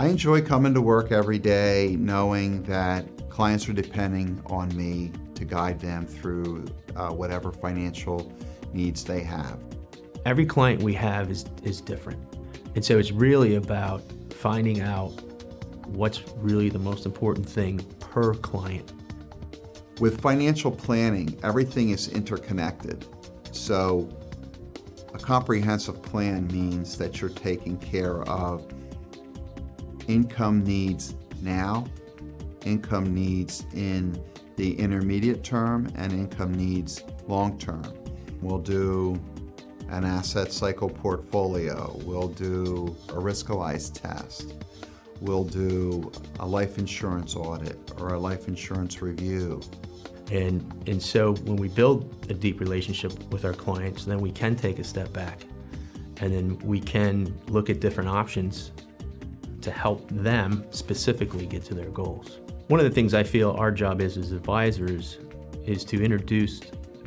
I enjoy coming to work every day knowing that clients are depending on me to guide them through whatever financial needs they have. Every client we have is different. And so it's really about finding out what's really the most important thing per client. With financial planning, everything is interconnected. So a comprehensive plan means that you're taking care of income needs now, income needs in the intermediate term, and income needs long term. We'll do an asset cycle portfolio. We'll do a risk-alize test. We'll do a life insurance audit or a life insurance review. And so when we build a deep relationship with our clients, then we can take a step back and then we can look at different options to help them specifically get to their goals. One of the things I feel our job is as advisors is to introduce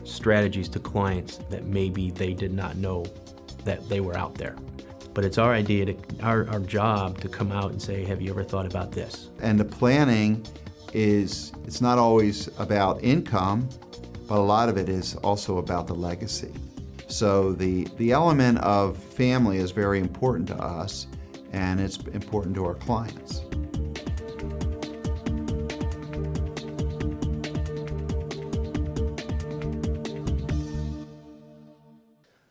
strategies to clients that maybe they did not know that they were out there. But it's our idea, our job to come out and say, have you ever thought about this? And the planning it's not always about income, but a lot of it is also about the legacy. So the element of family is very important to us, and it's important to our clients.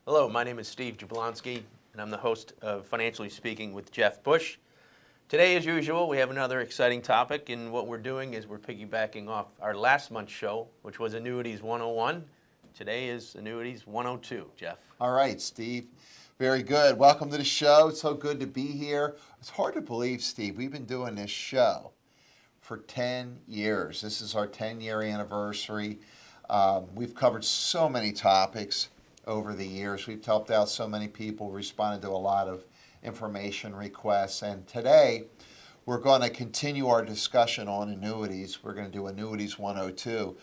Hello, my name is Steve Jablonski, and I'm the host of Financially Speaking with Jeff Bush. Today, as usual, we have another exciting topic, and what we're doing is we're piggybacking off our last month's show, which was Annuities 101. Today is Annuities 102, Jeff. All right, Steve. Very good. Welcome to the show. It's so good to be here. It's hard to believe, Steve, we've been doing this show for 10 years. This is our 10-year anniversary. We've covered so many topics over the years. We've helped out so many people, responded to a lot of information requests, and today we're going to continue our discussion on annuities. We're going to do Annuities 102.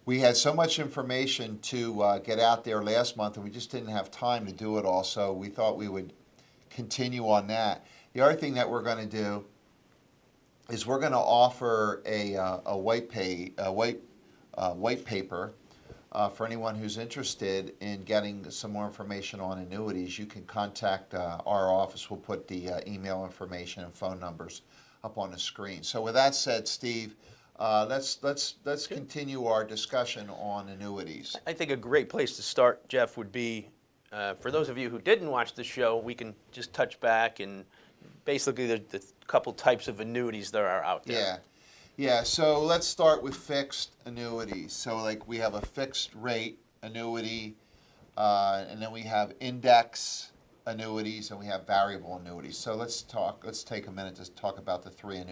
We had so much information to get out there last month, and we just didn't have time to do it all, so we thought we would continue on that. The other thing that we're going to do is we're going to offer a white paper for anyone who's interested in getting some more information on annuities. You can contact our office. We'll put the email information and phone numbers up on the screen. So with that said, Steve, let's continue our discussion on annuities. I think a great place to start, Jeff, would be, for those of you who didn't watch the show, we can just touch back and basically the couple types of annuities there are out there. Yeah, so let's start with fixed annuities. So like we have a fixed rate annuity, and then we have index annuities, and we have variable annuities. So let's take a minute to talk about the three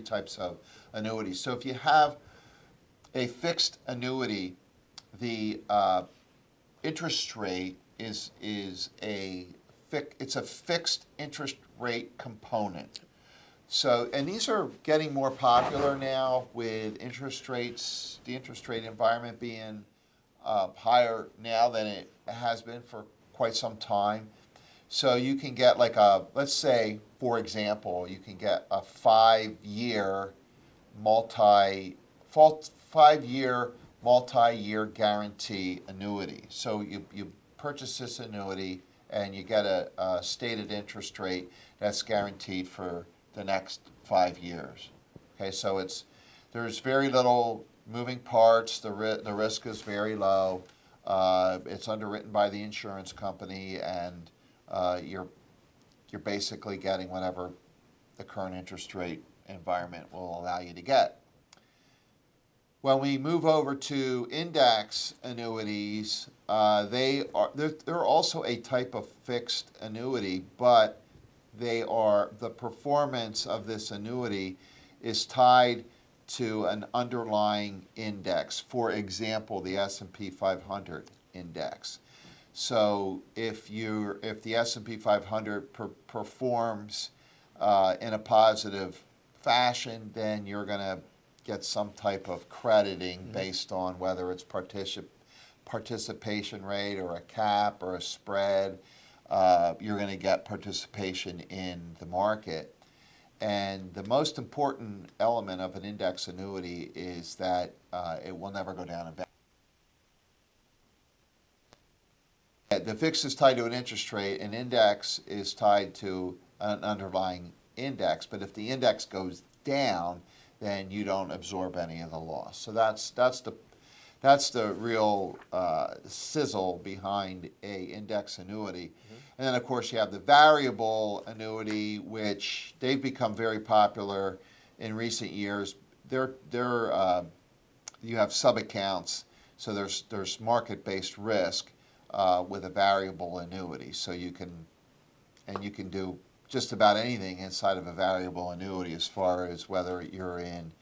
types of annuities. So if you have a fixed annuity, the interest rate is a fixed interest rate component. So, and these are getting more popular now with the interest rate environment being higher now than it has been for quite some time. So you can get like let's say, for example, you can get a 5-year multi-year guarantee annuity. So you purchase this annuity and you get a stated interest rate that's guaranteed for the next 5 years. Okay, so there's very little moving parts. The risk is very low. It's underwritten by the insurance company, and you're basically getting whatever the current interest rate environment will allow you to get. When we move over to index annuities, they're also a type of fixed annuity, but the performance of this annuity is tied to an underlying index. For example, the S&P 500 index. So if the S&P 500 performs in a positive fashion, then you're going to get some type of crediting based on whether it's participation rate or a cap or a spread. You're going to get participation in the market. And the most important element of an index annuity is that it will never go down in value. The fixed is tied to an interest rate, an index is tied to an underlying index, but if the index goes down, then you don't absorb any of the loss. So that's the real sizzle behind a index annuity. And then, of course, you have the variable annuity, which they've become very popular in recent years. You have sub-accounts, so there's market-based risk with a variable annuity. So you can do just about anything inside of a variable annuity as far as whether you're in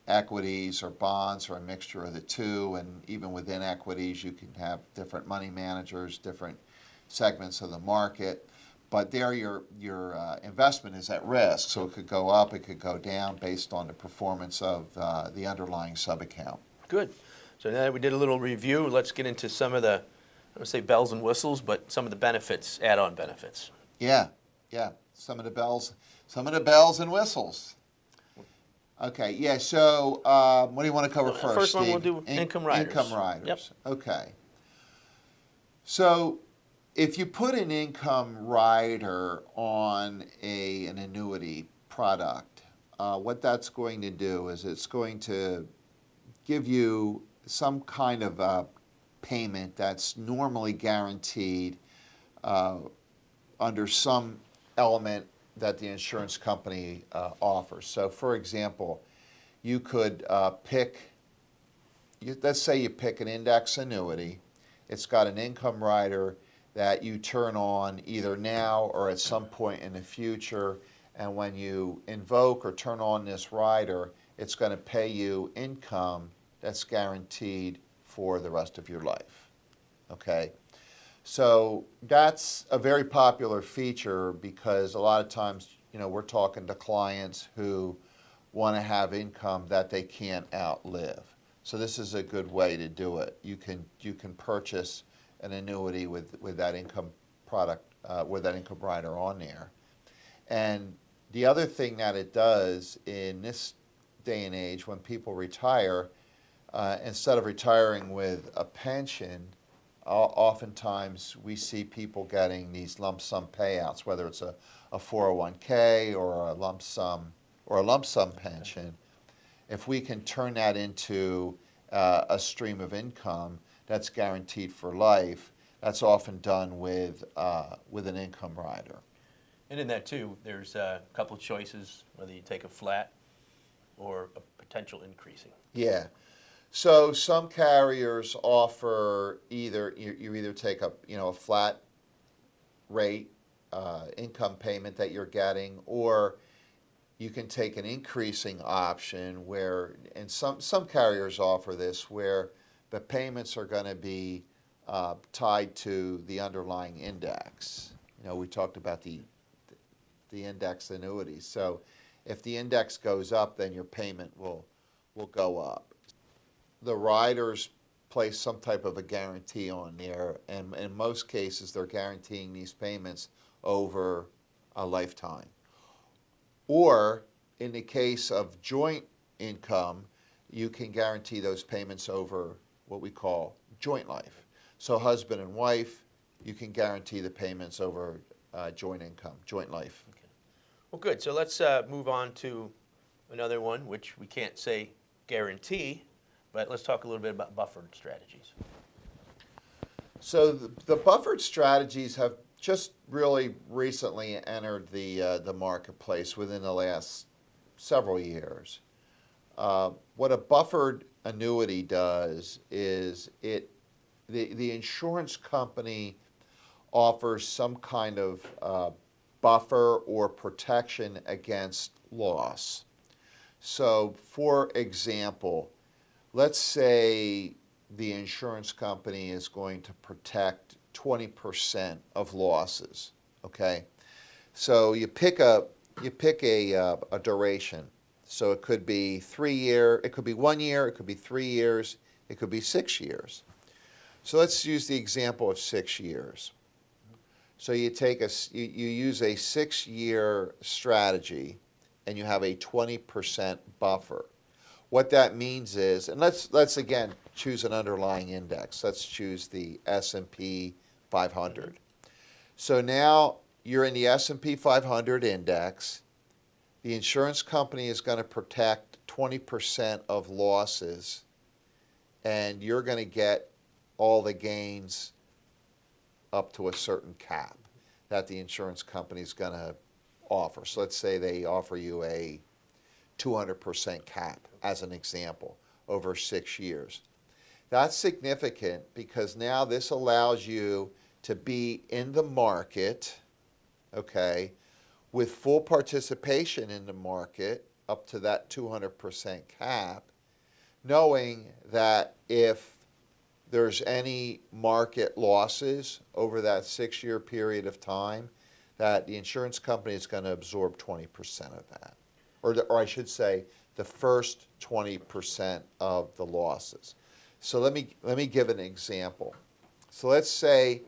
equities or bonds or a mixture of the two, and even within equities you can have different money managers, different segments of the market. But there your investment is at risk, so it could go up, it could go down based on the performance of the underlying sub-account. Good. So now that we did a little review, let's get into some of the, I don't say bells and whistles, but some of the benefits, add-on benefits. Yeah. Some of the bells and whistles. Okay, yeah, so what do you want to cover first, First one Steve? we'll do income riders. Income riders. Yep. Okay. So if you put an income rider on an annuity product, what that's going to do is it's going to give you some kind of payment that's normally guaranteed under some element that the insurance company offers. So, for example, you could let's say you pick an index annuity. It's got an income rider that you turn on either now or at some point in the future, and when you invoke or turn on this rider, it's going to pay you income that's guaranteed for the rest of your life. Okay? So that's a very popular feature because a lot of times, we're talking to clients who want to have income that they can't outlive. So this is a good way to do it. You can purchase an annuity with that income product, with that income rider on there. And the other thing that it does in this day and age, when people retire, instead of retiring with a pension, oftentimes we see people getting these lump sum payouts, whether it's a 401k or a lump sum pension. If we can turn that into a stream of income that's guaranteed for life, that's often done with an income rider. And in that too, there's a couple of choices, whether you take a flat or a potential increasing. Yeah. So some carriers offer you either take a flat rate income payment that you're getting, or you can take an increasing option and some carriers offer this, where the payments are going to be tied to the underlying index. We talked about the index annuities. So if the index goes up, then your payment will go up. The riders place some type of a guarantee on there, and in most cases they're guaranteeing these payments over a lifetime. Or in the case of joint income, you can guarantee those payments over what we call joint life. So husband and wife, you can guarantee the payments over joint income, joint life. Okay. Well, good. So let's move on to another one, which we can't say guarantee, but let's talk a little bit about buffered strategies. So the buffered strategies have just really recently entered the marketplace within the last several years. What a buffered annuity does is the insurance company offers some kind of buffer or protection against loss. So, for example, let's say the insurance company is going to protect 20% of losses. Okay, so you pick a duration. So it could be 3 year, it could be 1 year, it could be 3 years, it could be 6 years. So let's use the example of 6 years. So you use a 6-year strategy, and you have a 20% buffer. What that means is, and let's again choose an underlying index. Let's choose the S&P 500. So now you're in the S&P 500 index. The insurance company is going to protect 20% of losses, and you're going to get all the gains up to a certain cap that the insurance company is going to offer. So let's say they offer you a 200% cap, as an example, over 6 years. That's significant because now this allows you to be in the market, okay, with full participation in the market up to that 200% cap, knowing that if there's any market losses over that 6-year period of time, that the insurance company is going to absorb 20% of that. Or I should say, the first 20% of the losses. So let me give an example. So let's say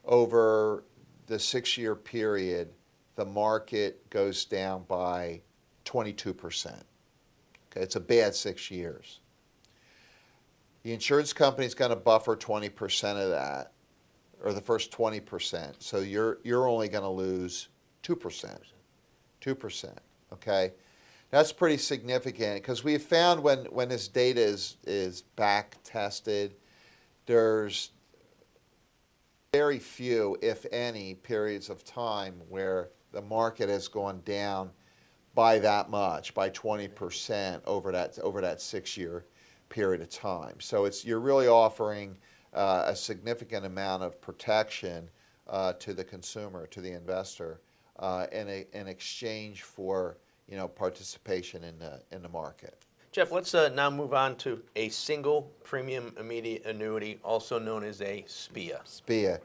over the 6-year period, the market goes down by 22%. Okay, it's a bad 6 years. The insurance company is going to buffer 20% of that, or the first 20%. So you're only going to lose 2%. 2%. Okay, that's pretty significant because we have found when this data is back tested, there's very few, if any, periods of time where the market has gone down by that much, by 20% over that 6-year period of time. So you're really offering a significant amount of protection to the consumer, to the investor, in exchange for participation in the market. Jeff, let's now move on to a single premium immediate annuity, also known as a SPIA. SPIA.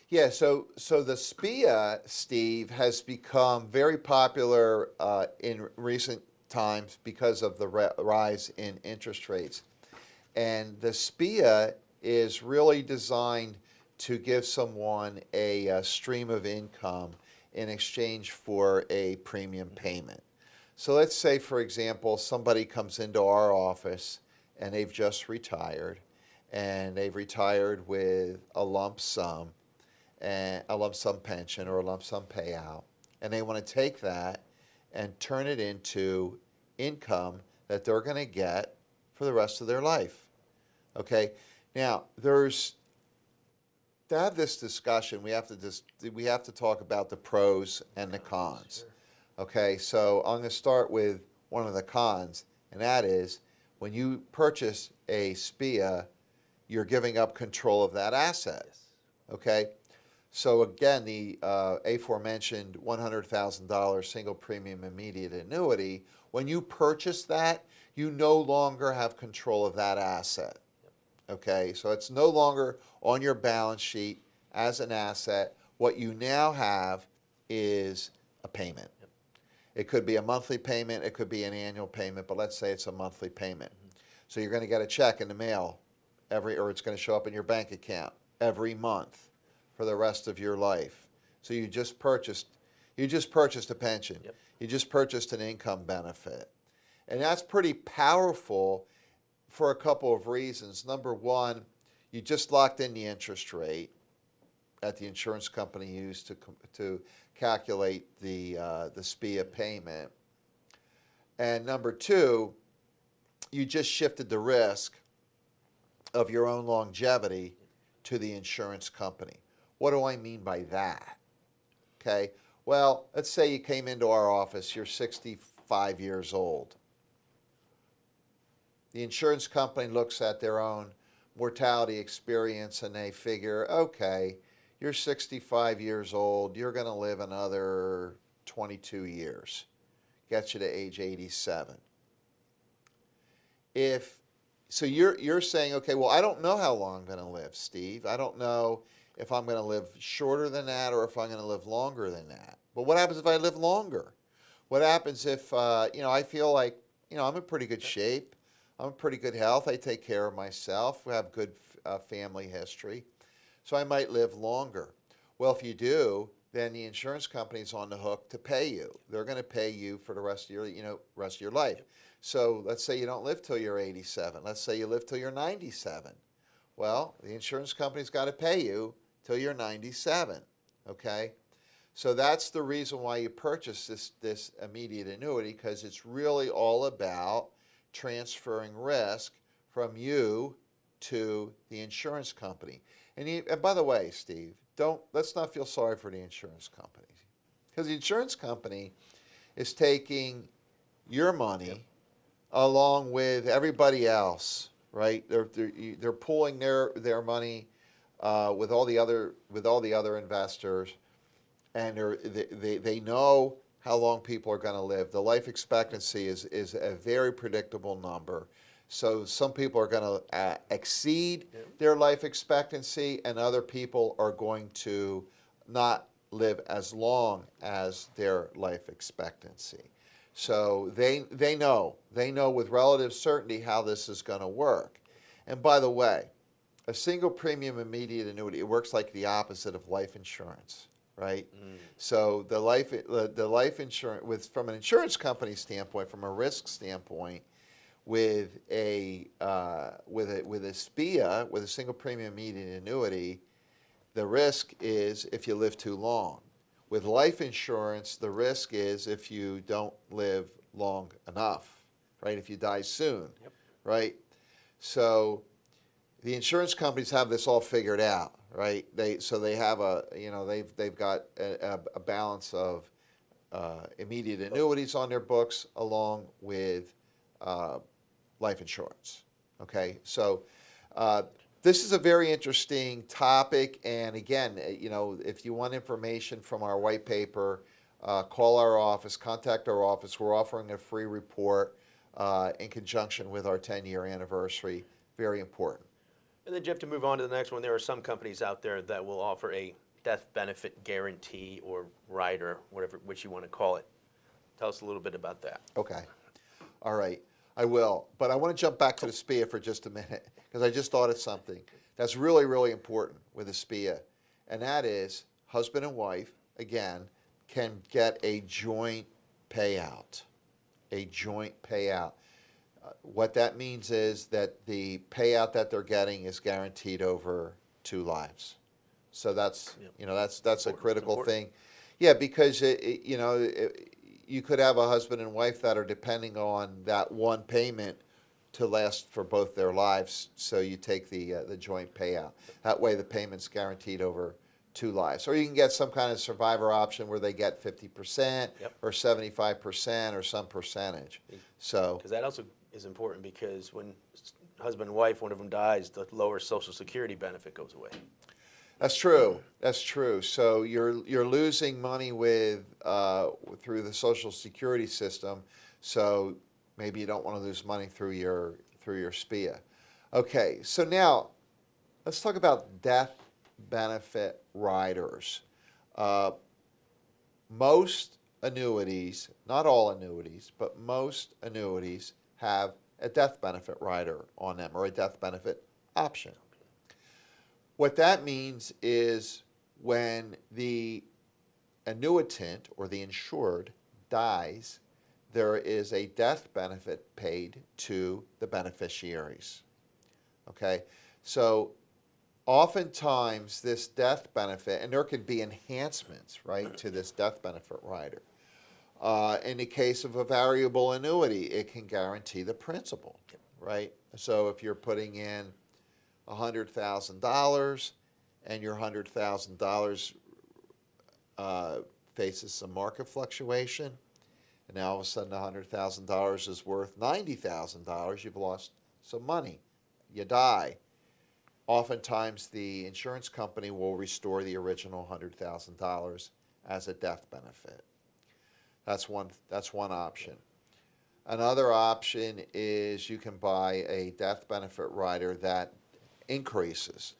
Yeah, so the SPIA, Steve, has become very popular in recent times because of the rise in interest rates. And the SPIA is really designed to give someone a stream of income in exchange for a premium payment. So let's say, for example, somebody comes into our office and they've just retired, and they've retired with a lump sum pension or a lump sum payout, and they want to take that and turn it into income that they're going to get for the rest of their life. Okay, now to have this discussion, we have to talk about the pros and the cons. Okay, so I'm going to start with one of the cons, and that is when you purchase a SPIA, you're giving up control of that asset. Okay, so again, the aforementioned $100,000 single premium immediate annuity, when you purchase that, you no longer have control of that asset. Okay, so it's no longer on your balance sheet as an asset. What you now have is a payment. It could be a monthly payment, it could be an annual payment, but let's say it's a monthly payment. So you're going to get a check in the mail or it's going to show up in your bank account every month for the rest of your life. So you just purchased a pension. Yep. You just purchased an income benefit. And that's pretty powerful for a couple of reasons. Number one, you just locked in the interest rate that the insurance company used to calculate the SPIA payment. And number two, you just shifted the risk of your own longevity to the insurance company. What do I mean by that? Okay, well, let's say you came into our office, you're 65 years old. The insurance company looks at their own mortality experience and they figure, okay, you're 65 years old, you're going to live another 22 years. Gets you to age 87. So you're saying, okay, well, I don't know how long I'm going to live, Steve. I don't know if I'm going to live shorter than that or if I'm going to live longer than that. But what happens if I live longer? What happens if, I feel like, I'm in pretty good shape. I'm in pretty good health. I take care of myself. We have good family history. So I might live longer. Well, if you do, then the insurance company's on the hook to pay you. They're going to pay you for the rest of your life. So let's say you don't live till you're 87. Let's say you live till you're 97. Well, the insurance company's got to pay you till you're 97. Okay? So that's the reason why you purchase this immediate annuity, because it's really all about transferring risk from you to the insurance company. And by the way, Steve, let's not feel sorry for the insurance company, because the insurance company is taking your money along with everybody else, right? They're pooling their money with all the other investors, and they know how long people are going to live. The life expectancy is a very predictable number. So some people are going to exceed their life expectancy, and other people are going to not live as long as their life expectancy. So they know with relative certainty how this is going to work. And by the way, a single premium immediate annuity, it works like the opposite of life insurance, right? So the life insurance, from an insurance company standpoint, from a risk standpoint, with a SPIA, with a single premium immediate annuity, the risk is if you live too long. With life insurance, the risk is if you don't live long enough, right? If you die soon, right? So the insurance companies have this all figured out, right? They have they've got a balance of immediate annuities on their books along with life insurance. Okay, so this is a very interesting topic, and again, if you want information from our white paper, call our office, contact our office. We're offering a free report in conjunction with our 10-year anniversary. Very important. And then, Jeff, to move on to the next one, there are some companies out there that will offer a death benefit guarantee or rider, which you want to call it. Tell us a little bit about that. Okay. All right. I will. But I want to jump back to the SPIA for just a minute, because I just thought of something that's really, really important with the SPIA. And that is husband and wife, again, can get a joint payout. A joint payout. What that means is that the payout that they're getting is guaranteed over 2 lives. So that's a critical thing. Yeah, because you could have a husband and wife that are depending on that one payment to last for both their lives. So you take the joint payout. That way the payment's guaranteed over 2 lives. Or you can get some kind of survivor option where they get 50% or 75% or some percentage. So because that also is important, because when husband and wife, one of them dies, the lower Social Security benefit goes away. That's true. That's true. So you're losing money through the Social Security system. So maybe you don't want to lose money through your SPIA. Okay. So now let's talk about death benefit riders. Most annuities, not all annuities, but most annuities have a death benefit rider on them, or a death benefit option. What that means is when the annuitant or the insured dies, there is a death benefit paid to the beneficiaries. Okay? So oftentimes this death benefit, and there could be enhancements, right, to this death benefit rider. In the case of a variable annuity, it can guarantee the principal, right? So if you're putting in $100,000 and your $100,000 faces some market fluctuation, and now all of a sudden $100,000 is worth $90,000, you've lost some money. You die. Oftentimes the insurance company will restore the original $100,000 as a death benefit. That's one option. Another option is you can buy a death benefit rider that increases.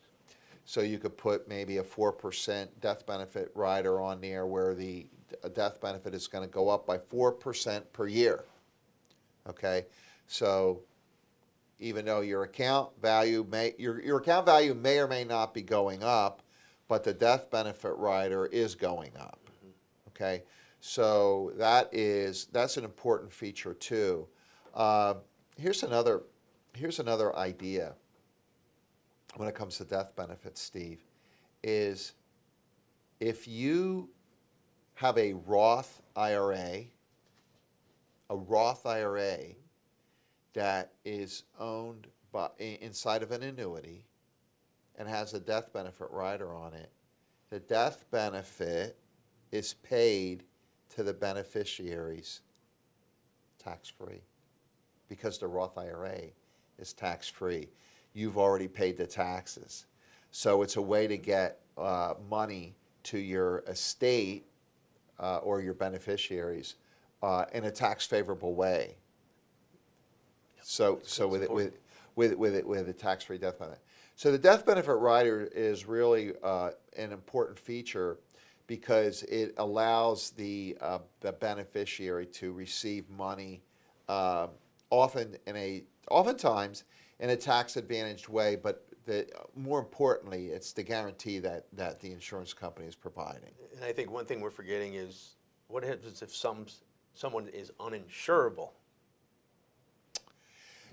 So you could put maybe a 4% death benefit rider on there where the death benefit is going to go up by 4% per year. Okay? So even though your account value may or may not be going up, but the death benefit rider is going up. Okay, so that's an important feature too. Here's another idea when it comes to death benefits, Steve, is if you have a Roth IRA, that is owned inside of an annuity and has a death benefit rider on it, the death benefit is paid to the beneficiaries tax-free because the Roth IRA is tax-free. You've already paid the taxes. So it's a way to get money to your estate or your beneficiaries in a tax-favorable way. So with a tax-free death benefit. So the death benefit rider is really an important feature because it allows the beneficiary to receive money oftentimes in a tax-advantaged way, but more importantly, it's the guarantee that the insurance company is providing. And I think one thing we're forgetting is what happens if someone is uninsurable?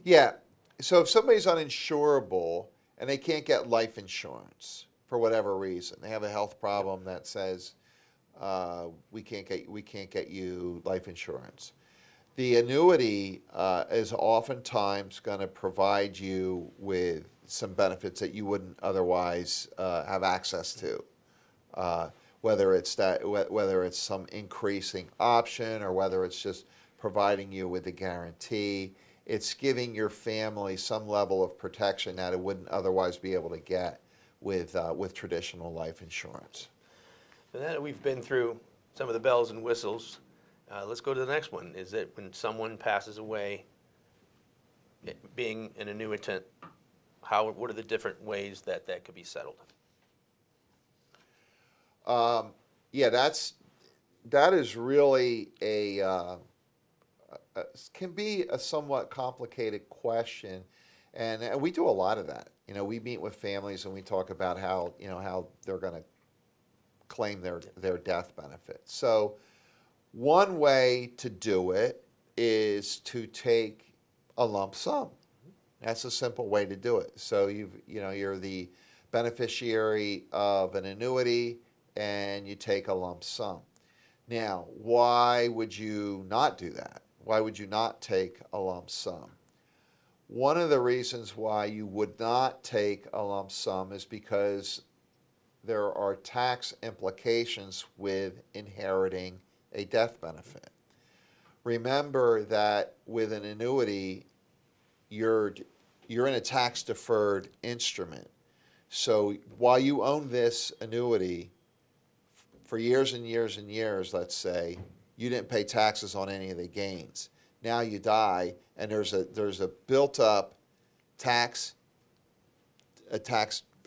Yeah, so if somebody's uninsurable and they can't get life insurance for whatever reason, they have a health problem that says we can't get you life insurance. The annuity is oftentimes going to provide you with some benefits that you wouldn't otherwise have access to, whether it's some increasing option or whether it's just providing you with a guarantee. It's giving your family some level of protection that it wouldn't otherwise be able to get with traditional life insurance. So now that we've been through some of the bells and whistles, let's go to the next one. Is that when someone passes away, being an annuitant, what are the different ways that could be settled? Yeah, that is really can be a somewhat complicated question, and we do a lot of that. We meet with families and we talk about how they're going to claim their death benefit. So one way to do it is to take a lump sum. That's a simple way to do it. So you're the beneficiary of an annuity and you take a lump sum. Now, why would you not do that? Why would you not take a lump sum? One of the reasons why you would not take a lump sum is because there are tax implications with inheriting a death benefit. Remember that with an annuity, you're in a tax-deferred instrument. So while you own this annuity for years and years and years, let's say, you didn't pay taxes on any of the gains. Now you die, and there's a built-up tax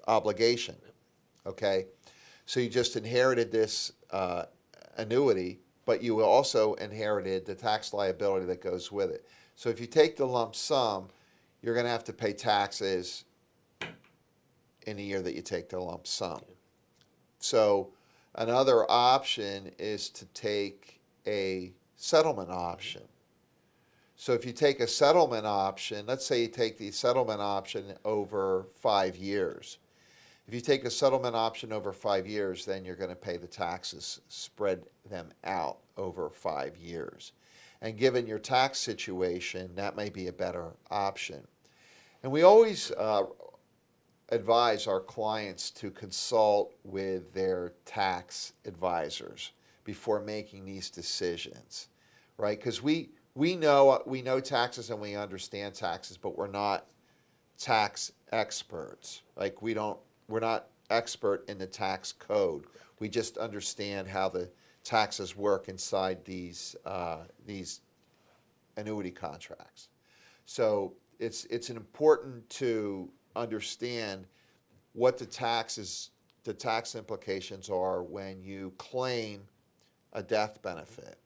obligation. Okay, so you just inherited this annuity, but you also inherited the tax liability that goes with it. So if you take the lump sum, you're going to have to pay taxes in the year that you take the lump sum. So another option is to take a settlement option. So if you take a settlement option, let's say you take the settlement option over 5 years. If you take a settlement option over 5 years, then you're going to pay the taxes, spread them out over 5 years. And given your tax situation, that may be a better option. And we always advise our clients to consult with their tax advisors before making these decisions, right? Because we know taxes and we understand taxes, but we're not tax experts. Like we're not expert in the tax code. We just understand how the taxes work inside these annuity contracts. So it's important to understand what the tax implications are when you claim a death benefit.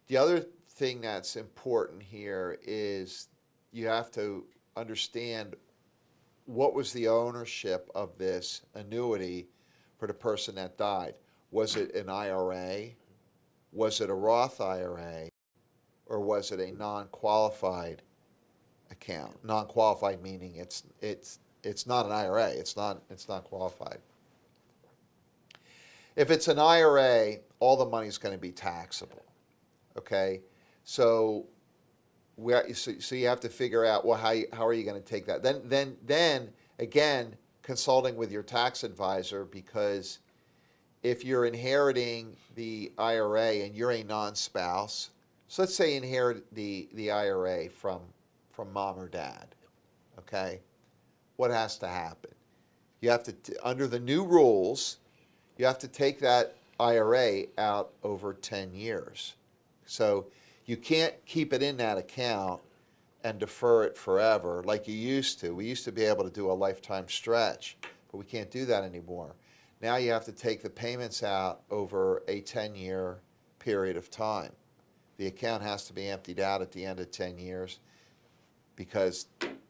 The other thing that's important here is you have to understand what was the ownership of this annuity for the person that died. Was it an IRA? Was it a Roth IRA? Or was it a non-qualified account? Non-qualified meaning it's not an IRA. It's not qualified. If it's an IRA, all the money is going to be taxable. Okay, so so you have to figure out, well, how are you going to take that? Then again, consulting with your tax advisor, because if you're inheriting the IRA and you're a non-spouse, so let's say you inherit the IRA from mom or dad, okay? What has to happen? You have to, under the new rules, you have to take that IRA out over 10 years. So you can't keep it in that account and defer it forever like you used to. We used to be able to do a lifetime stretch, but we can't do that anymore. Now you have to take the payments out over a 10-year period of time. The account has to be emptied out at the end of 10 years because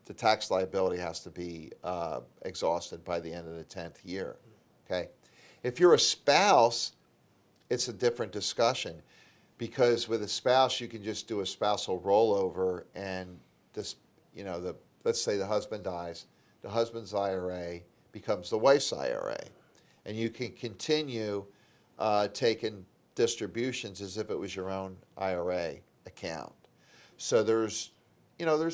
the tax liability has to be exhausted by the end of the 10th year. Okay? If you're a spouse, it's a different discussion, because with a spouse you can just do a spousal rollover, and this, let's say the husband dies, the husband's IRA becomes the wife's IRA, and you can continue taking distributions as if it was your own IRA account. So there's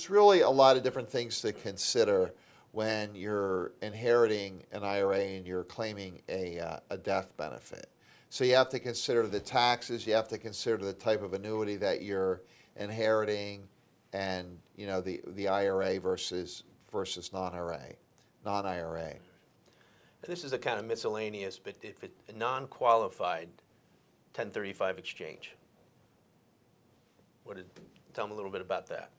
really a lot of different things to consider when you're inheriting an IRA and you're claiming a death benefit. So you have to consider the taxes, you have to consider the type of annuity that you're inheriting, and the IRA versus non-IRA. And this is a kind of miscellaneous, but if it's a non-qualified 1035 exchange, tell them a little bit about that.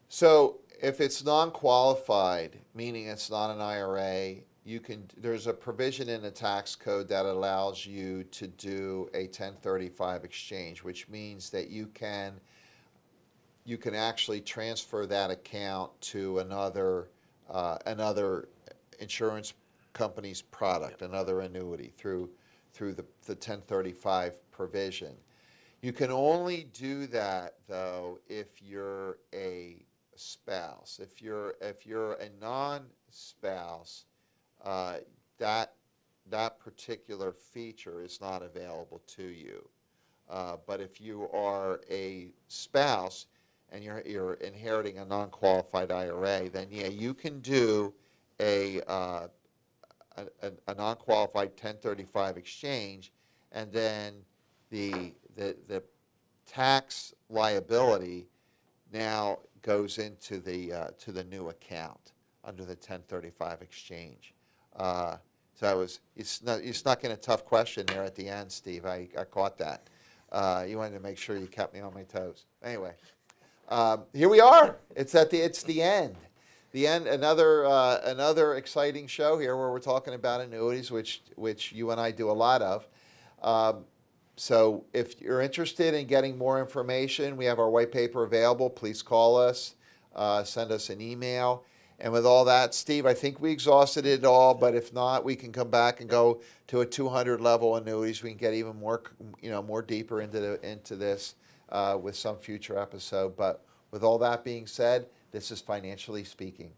So if it's non-qualified, meaning it's not an IRA, there's a provision in the tax code that allows you to do a 1035 exchange, which means that you can actually transfer that account to another insurance company's product, another annuity, through the 1035 provision. You can only do that though if you're a spouse. If you're a non-spouse, that particular feature is not available to you. But if you are a spouse and you're inheriting a non-qualified IRA, then yeah, you can do a non-qualified 1035 exchange, and then the tax liability now goes into to the new account under the 1035 exchange. So you snuck in a tough question there at the end, Steve. I caught that. You wanted to make sure you kept me on my toes. Anyway, here we are. It's the end. The end. Another exciting show here where we're talking about annuities, which you and I do a lot of. So if you're interested in getting more information, we have our white paper available. Please call us, send us an email. And with all that, Steve, I think we exhausted it all, but if not, we can come back and go to a 200 level annuities. We can get even more, more deeper into this with some future episode. But with all that being said, this is Financially Speaking.